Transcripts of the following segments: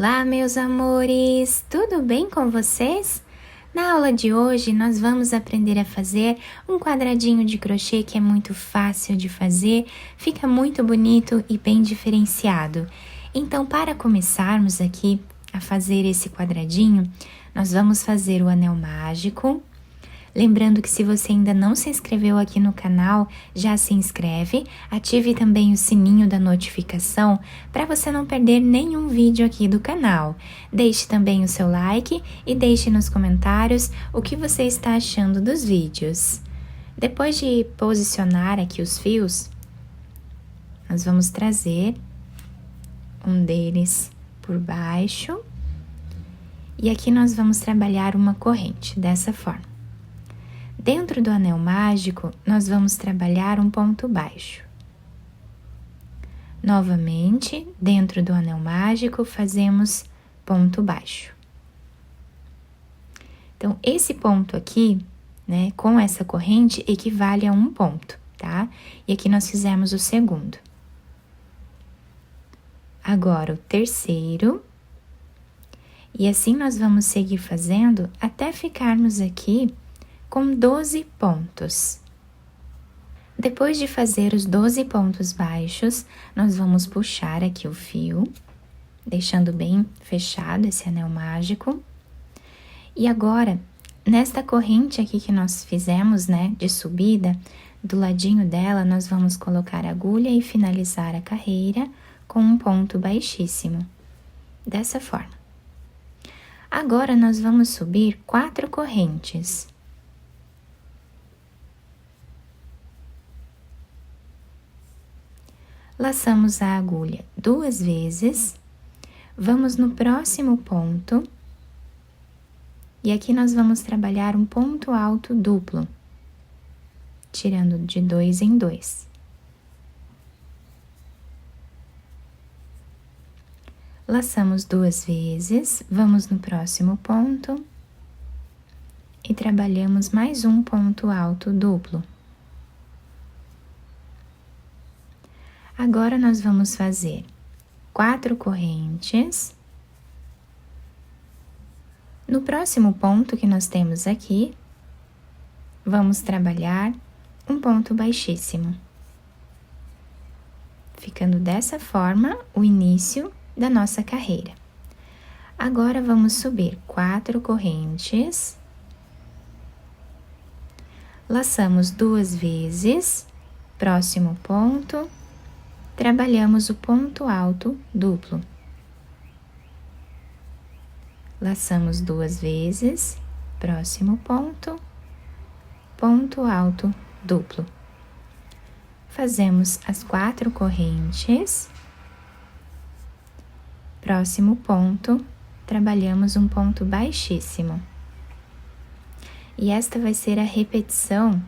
Olá, meus amores! Tudo bem com vocês? Na aula de hoje, nós vamos aprender a fazer um quadradinho de crochê que é muito fácil de fazer, fica muito bonito e bem diferenciado. Então, para começarmos aqui a fazer esse quadradinho, nós vamos fazer o anel mágico. Lembrando que se você ainda não se inscreveu aqui no canal, já se inscreve, ative também o sininho da notificação para você não perder nenhum vídeo aqui do canal. Deixe também o seu like e deixe nos comentários o que você está achando dos vídeos. Depois de posicionar aqui os fios, nós vamos trazer um deles por baixo e aqui nós vamos trabalhar uma corrente dessa forma. Dentro do anel mágico, nós vamos trabalhar um ponto baixo. Novamente, dentro do anel mágico, fazemos ponto baixo. Então, esse ponto aqui, né, com essa corrente, equivale a um ponto, tá? E aqui nós fizemos o segundo. Agora, o terceiro. E assim nós vamos seguir fazendo até ficarmos aqui com 12 pontos. Depois de fazer os 12 pontos baixos, nós vamos puxar aqui o fio, deixando bem fechado esse anel mágico. E agora, nesta corrente aqui que nós fizemos, né, de subida, do ladinho dela, nós vamos colocar a agulha e finalizar a carreira com um ponto baixíssimo, dessa forma. Agora, nós vamos subir 4 correntes. Laçamos a agulha 2 vezes, vamos no próximo ponto, e aqui nós vamos trabalhar um ponto alto duplo, tirando de 2 em 2. Laçamos 2 vezes, vamos no próximo ponto, e trabalhamos mais um ponto alto duplo. Agora, nós vamos fazer 4 correntes. No próximo ponto que nós temos aqui, vamos trabalhar um ponto baixíssimo. Ficando dessa forma o início da nossa carreira. Agora, vamos subir 4 correntes. Laçamos 2 vezes, próximo ponto. Trabalhamos o ponto alto duplo. Laçamos 2 vezes, próximo ponto, ponto alto duplo. Fazemos as 4 correntes. Próximo ponto, trabalhamos um ponto baixíssimo. E esta vai ser a repetição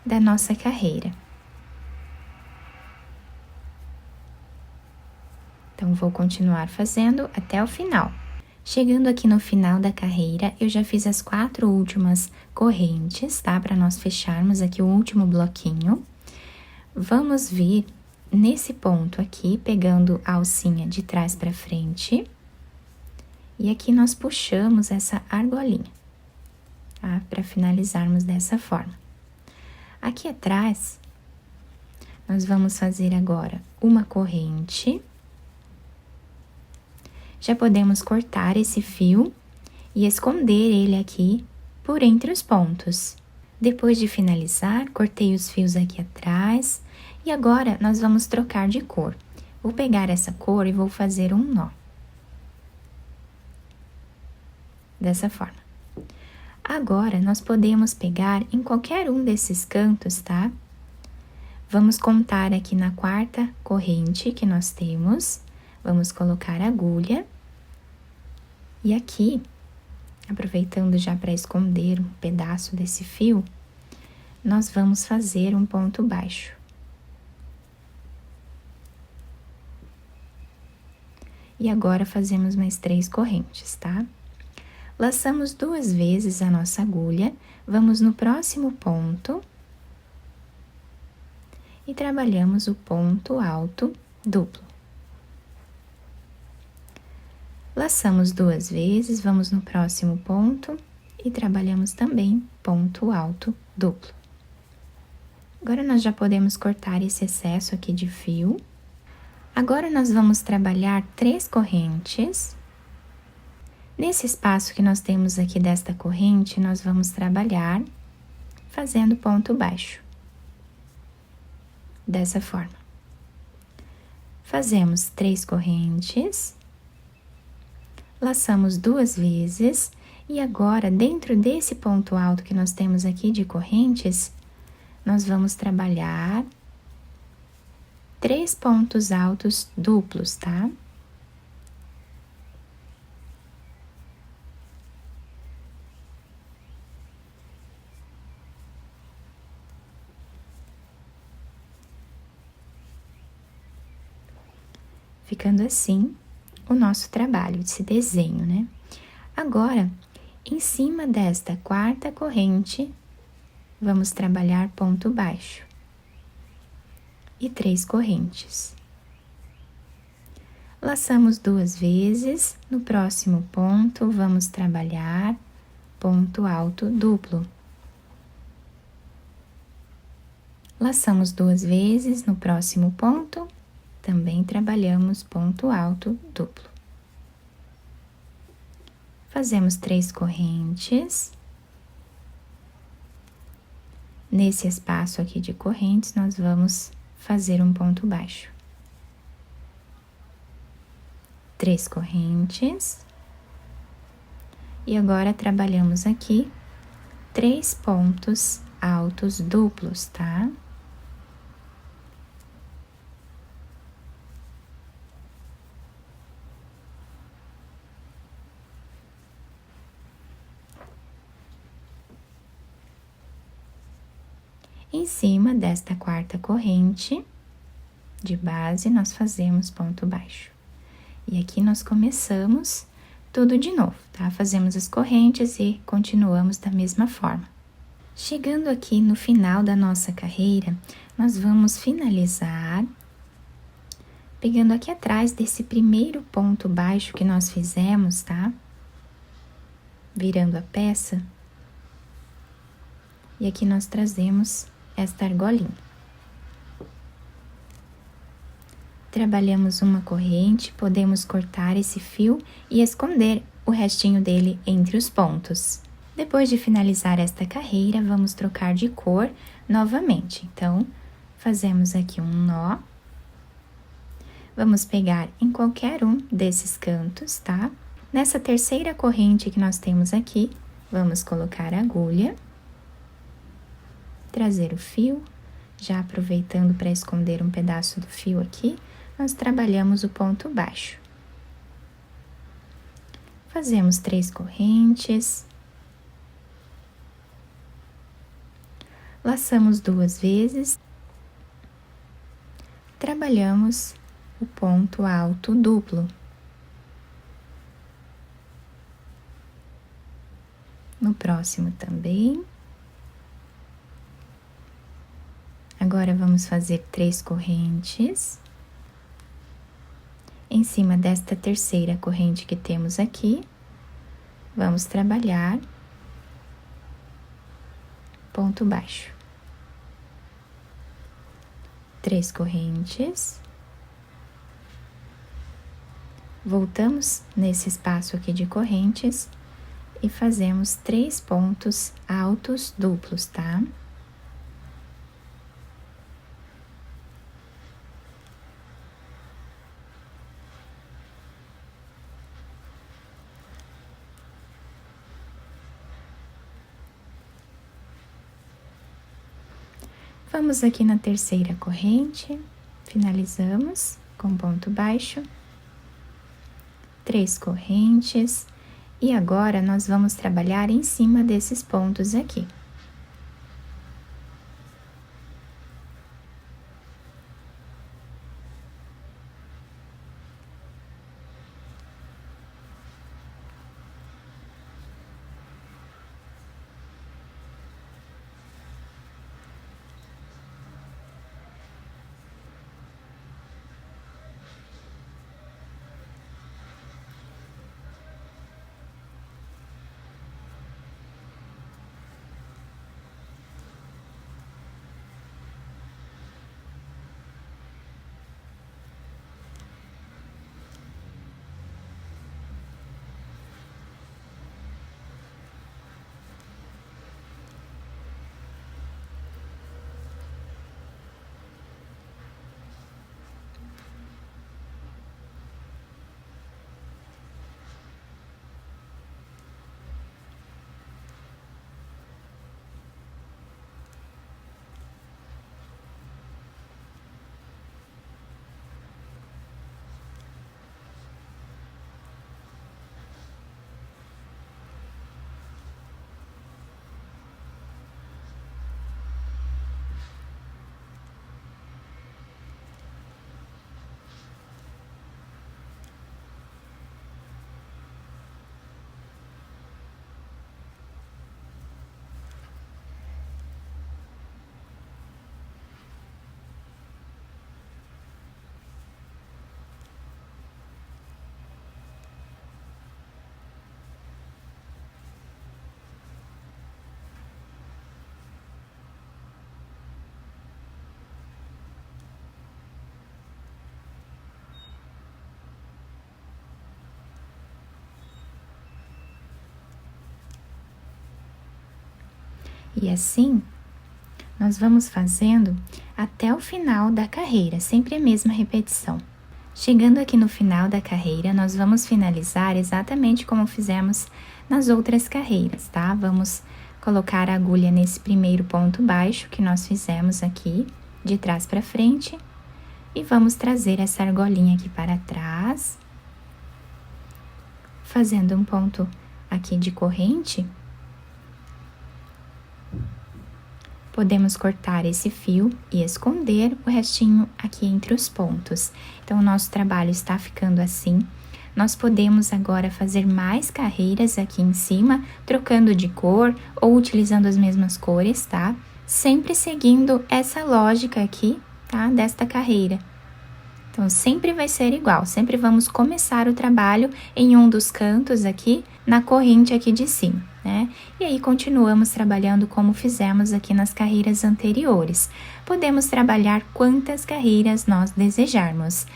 da nossa carreira. Então, vou continuar fazendo até o final. Chegando aqui no final da carreira, eu já fiz as 4 últimas correntes, tá? Para nós fecharmos aqui o último bloquinho. Vamos vir nesse ponto aqui, pegando a alcinha de trás para frente. E aqui nós puxamos essa argolinha, tá? Para finalizarmos dessa forma. Aqui atrás, nós vamos fazer agora uma corrente. Já podemos cortar esse fio e esconder ele aqui por entre os pontos. Depois de finalizar, cortei os fios aqui atrás e agora nós vamos trocar de cor. Vou pegar essa cor e vou fazer um nó. Dessa forma. Agora, nós podemos pegar em qualquer um desses cantos, tá? Vamos contar aqui na 4ª corrente que nós temos. Vamos colocar a agulha. E aqui, aproveitando já para esconder um pedaço desse fio, nós vamos fazer um ponto baixo. E agora, fazemos mais 3 correntes, tá? Laçamos 2 vezes a nossa agulha, vamos no próximo ponto e trabalhamos o ponto alto duplo. Laçamos 2 vezes, vamos no próximo ponto e trabalhamos também ponto alto duplo. Agora, nós já podemos cortar esse excesso aqui de fio. Agora, nós vamos trabalhar 3 correntes. Nesse espaço que nós temos aqui desta corrente, nós vamos trabalhar fazendo ponto baixo. Dessa forma. Fazemos 3 correntes. Laçamos 2 vezes. E agora, dentro desse ponto alto que nós temos aqui de correntes, nós vamos trabalhar 3 pontos altos duplos, tá? Ficando assim o nosso trabalho, esse desenho, né? Agora, em cima desta quarta corrente, vamos trabalhar ponto baixo e 3 correntes. Laçamos 2 vezes, no próximo ponto vamos trabalhar ponto alto duplo. Laçamos 2 vezes, no próximo ponto também trabalhamos ponto alto duplo. Fazemos 3 correntes. Nesse espaço aqui de correntes, nós vamos fazer um ponto baixo. 3 correntes. E agora, trabalhamos aqui 3 pontos altos duplos, tá? Em cima desta quarta corrente de base, nós fazemos ponto baixo. E aqui nós começamos tudo de novo, tá? Fazemos as correntes e continuamos da mesma forma. Chegando aqui no final da nossa carreira, nós vamos finalizar pegando aqui atrás desse primeiro ponto baixo que nós fizemos, tá? Virando a peça. E aqui nós trazemos esta argolinha. Trabalhamos uma corrente, podemos cortar esse fio e esconder o restinho dele entre os pontos. Depois de finalizar esta carreira, vamos trocar de cor novamente. Então, fazemos aqui um nó. Vamos pegar em qualquer um desses cantos, tá? Nessa terceira corrente que nós temos aqui, vamos colocar a agulha. Trazer o fio, já aproveitando para esconder um pedaço do fio aqui, nós trabalhamos o ponto baixo. Fazemos 3 correntes. Laçamos 2 vezes. Trabalhamos o ponto alto duplo. No próximo também. Agora, vamos fazer 3 correntes. Em cima desta terceira corrente que temos aqui, vamos trabalhar ponto baixo. 3 correntes. Voltamos nesse espaço aqui de correntes e fazemos 3 pontos altos duplos, tá? Vamos aqui na terceira corrente, finalizamos com ponto baixo, 3 correntes, e agora nós vamos trabalhar em cima desses pontos aqui. E assim, nós vamos fazendo até o final da carreira, sempre a mesma repetição. Chegando aqui no final da carreira, nós vamos finalizar exatamente como fizemos nas outras carreiras, tá? Vamos colocar a agulha nesse primeiro ponto baixo que nós fizemos aqui, de trás para frente, e vamos trazer essa argolinha aqui para trás, fazendo um ponto aqui de corrente. Podemos cortar esse fio e esconder o restinho aqui entre os pontos. Então, o nosso trabalho está ficando assim. Nós podemos agora fazer mais carreiras aqui em cima, trocando de cor ou utilizando as mesmas cores, tá? Sempre seguindo essa lógica aqui, tá? Desta carreira. Então, sempre vai ser igual, sempre vamos começar o trabalho em um dos cantos aqui, na corrente aqui de cima, né? E aí, continuamos trabalhando como fizemos aqui nas carreiras anteriores. Podemos trabalhar quantas carreiras nós desejarmos.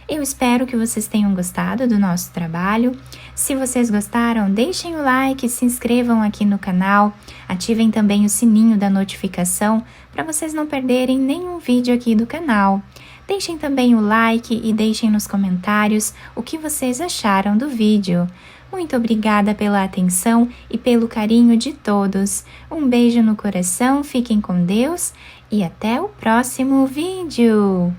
Eu espero que vocês tenham gostado do nosso trabalho. Se vocês gostaram, deixem o like, se inscrevam aqui no canal, ativem também o sininho da notificação para vocês não perderem nenhum vídeo aqui do canal. Deixem também o like e deixem nos comentários o que vocês acharam do vídeo. Muito obrigada pela atenção e pelo carinho de todos. Um beijo no coração, fiquem com Deus e até o próximo vídeo!